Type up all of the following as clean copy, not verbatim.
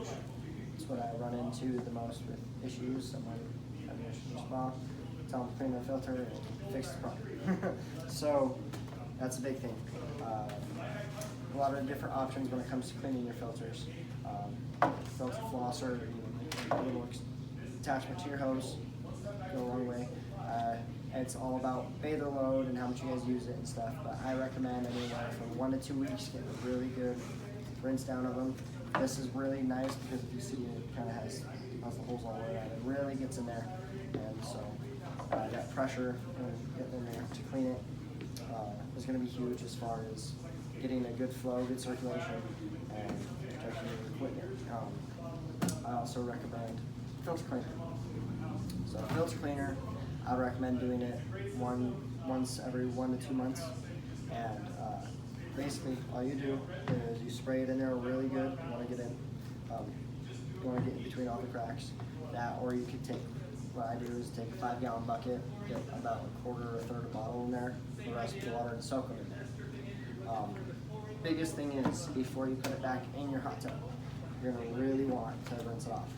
It's what I run into the most with issues. Someone having issues with spa, tell them to clean their filter and fix the problem. So that's a big thing. A lot of different options when it comes to cleaning your filters. Filter flosser, a little attachment to your hose, go a long way. It's all about bather load and how much you guys use it and stuff, but I recommend anywhere from 1 to 2 weeks, get a really good rinse down of them. This is really nice because if you see it kind of has the holes all the way around. It really gets in there, and so that pressure getting in there to clean it is going to be huge as far as getting a good flow, good circulation, and protecting your equipment. I also recommend filter cleaner. So filter cleaner, I would recommend doing it once every 1 to 2 months, and basically all you do is you spray it in there really good. You want to get in between all the cracks. That, or you could take, what I do is take a 5-gallon bucket, get about a quarter or a third of a bottle in there, the rest of the water, and soak them in there. Biggest thing is before you put it back in your hot tub, you're going to really want to rinse it off.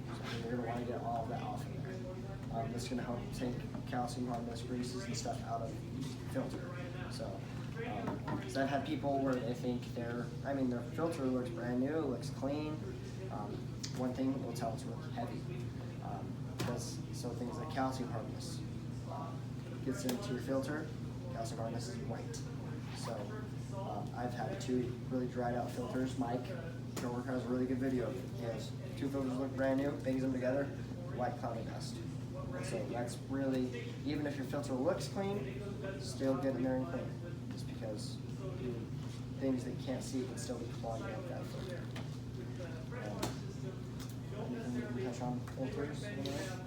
So you're going to want to get all of that off of there. This is going to help take calcium, harmless greases and stuff out of the filter. So I've had people where they think their filter looks brand new, looks clean. One thing will tell it's really heavy. So things like calcium hardness gets into your filter. Calcium hardness is white. So I've had 2 really dried out filters. Mike, coworker, has a really good video of it. He has 2 filters look brand new, bangs them together, white cloudy dust. So that's really, even if your filter looks clean, still get in there and clean. Just because things that you can't see can still be clogging up that filter. Touch on filters?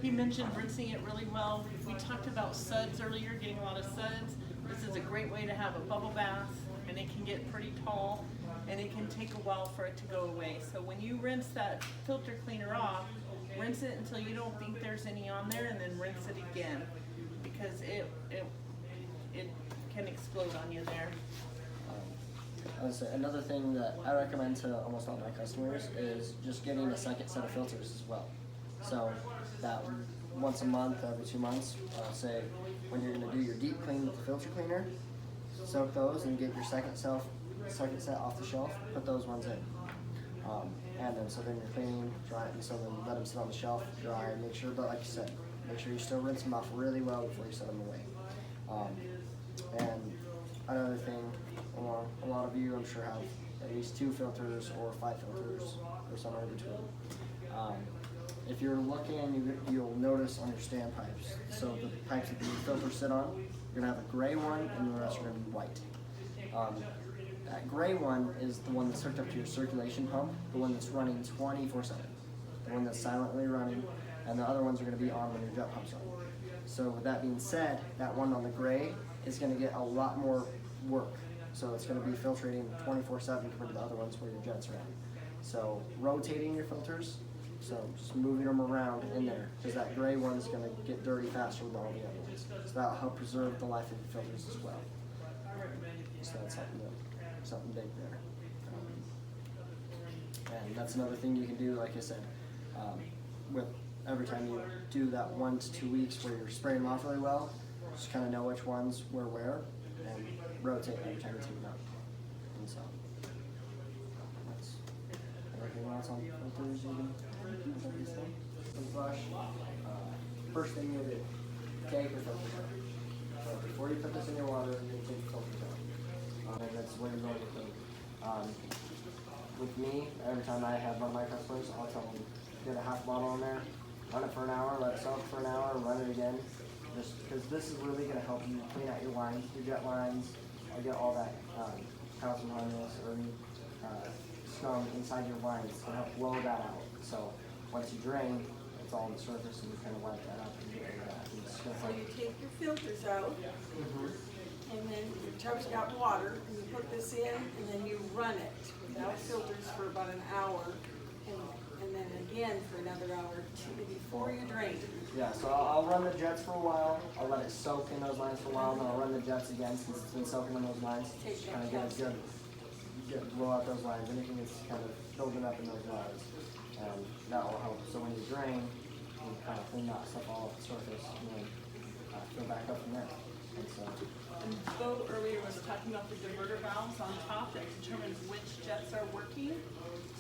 He mentioned rinsing it really well. We talked about suds earlier, getting a lot of suds. This is a great way to have a bubble bath, and it can get pretty tall, and it can take a while for it to go away. So when you rinse that filter cleaner off, rinse it until you don't think there's any on there, and then rinse it again, because it can explode on you there. Another thing that I recommend to almost all my customers is just getting a second set of filters as well. So that once a month, every 2 months, say when you're going to do your deep clean with the filter cleaner, soak those and get your second set off the shelf, put those ones in. And then so then you're cleaning, dry it, and so then let them sit on the shelf, dry, and make sure, but like you said, make sure you still rinse them off really well before you set them away. And another thing, a lot of you I'm sure have at least 2 filters or 5 filters or somewhere in between. If you're looking, you'll notice on your standpipes, so the pipes that the filters sit on, you're going to have a gray one and the rest are going to be white. That gray one is the one that's hooked up to your circulation pump, the one that's running 24/7, the one that's silently running, and the other ones are going to be on when your jet pump's running. So with that being said, that one on the gray is going to get a lot more work. So it's going to be filtrating 24/7 compared to the other ones where your jets are on. So rotating your filters, so just moving them around in there, because that gray one's going to get dirty faster than all the other ones. So that'll help preserve the life of the filters as well. So that's something big there. And that's another thing you can do, like I said, with every time you do that 1 to 2 weeks where you're spraying them off really well, just kind of know which ones were where, and rotate every time you take them out. And so, that's everything else on filters you can flush. First thing you'll do, take your filter out. So before you put this in your water, you take the filter out. And that's the way you're going to clean. With me, every time I have one of my customers, I'll tell them, get a half bottle in there, run it for an hour, let it soak for an hour, run it again. Just because this is really going to help you clean out your lines, your jet lines, or get all that calcium hardness or scum inside your lines. It's going to help blow that out. So once you drain, it's all on the surface and you kind of wipe that up and get rid of that. So you take your filters out, and then your tub's got water, and you put this in, and then you run it without filters for about an hour, and then again for another hour before you drain. Yeah, so I'll run the jets for a while, I'll let it soak in those lines for a while, and then I'll run the jets again since it's been soaking in those lines. Kind of get blow out those lines, anything that's kind of building up in those lines. so when you drain, you kind of clean that stuff all off the surface and then fill back up from there. And so, And Bo earlier was talking about the diverter valves on top that determines which jets are working.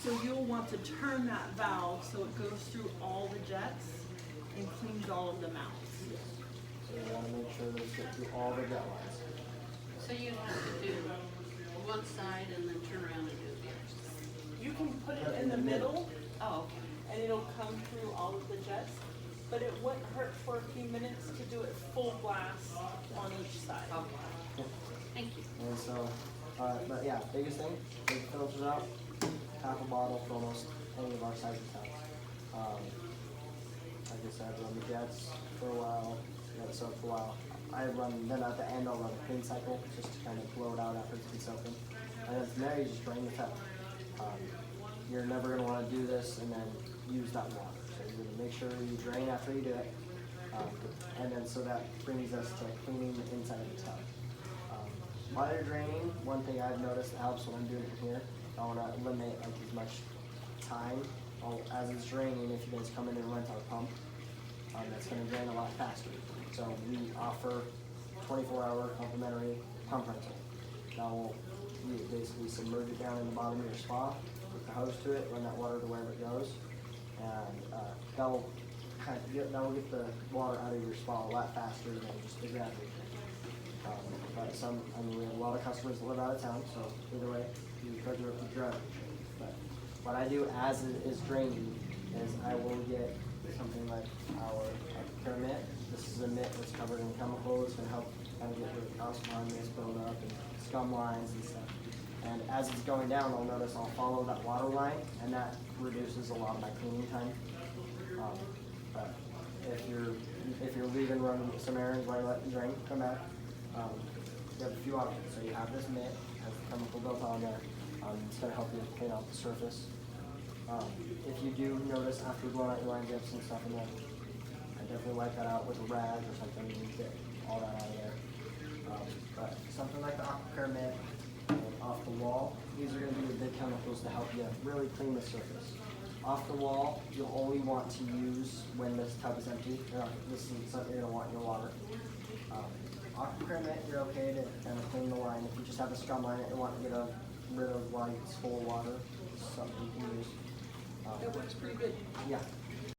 So you'll want to turn that valve so it goes through all the jets and cleans all of them out. yes. So you want to make sure that it's get through all the jet lines. So you have to do one side and then turn around and do the other side. You can put it in the middle Oh, okay. and it'll come through all of the jets, but it wouldn't hurt for a few minutes to do it full blast on each side. Okay. Thank you. And so, but yeah, biggest thing, take the filters out, half a bottle for almost any of our size tanks. Like I said, run the jets for a while, let it soak for a while. Then at the end I'll run a clean cycle just to kind of blow it out after it's been soaking. And then from there you just drain the tub. You're never going to want to do this and then use that water. So you're going to make sure you drain after you do it. And then so that brings us to cleaning the inside of the tub. While you're draining, one thing I've noticed that helps when I'm doing it here, I want to eliminate like as much time as it's draining. If you guys come in and rent our pump, that's going to drain a lot faster. So we offer 24-hour complimentary pump rental. Now we basically submerge it down in the bottom of your spa, put the hose to it, run that water to wherever it goes, and that'll get the water out of your spa a lot faster than just the gravity. But we have a lot of customers that live out of town, so either way, you could do it with gravity. But what I do as it is draining is I will get something like our pyramid. This is a mitt that's covered in chemicals and help kind of get rid of osmosis build up and scum lines and stuff. And as it's going down, I'll notice I'll follow that water line, and that reduces a lot of my cleaning time. But if you're leaving, running some errands while you let it drain, come back. You have a few options. So you have this mitt, has chemical built on there. It's going to help you clean out the surface. If you do notice after blowing out your line grips and stuff in there, I definitely wipe that out with a rag or something and get all that out of there. But something like the Aquacare mitt and off the wall, these are going to be the big chemicals to help you really clean the surface. Off the wall, you'll only want to use when this tub is empty. This isn't something you're going to want in your water. Aquacare mitt, you're okay to kind of clean the line. If you just have a scum line that you want to get rid of while it's full of water, it's something you can use. That works pretty good. Yeah.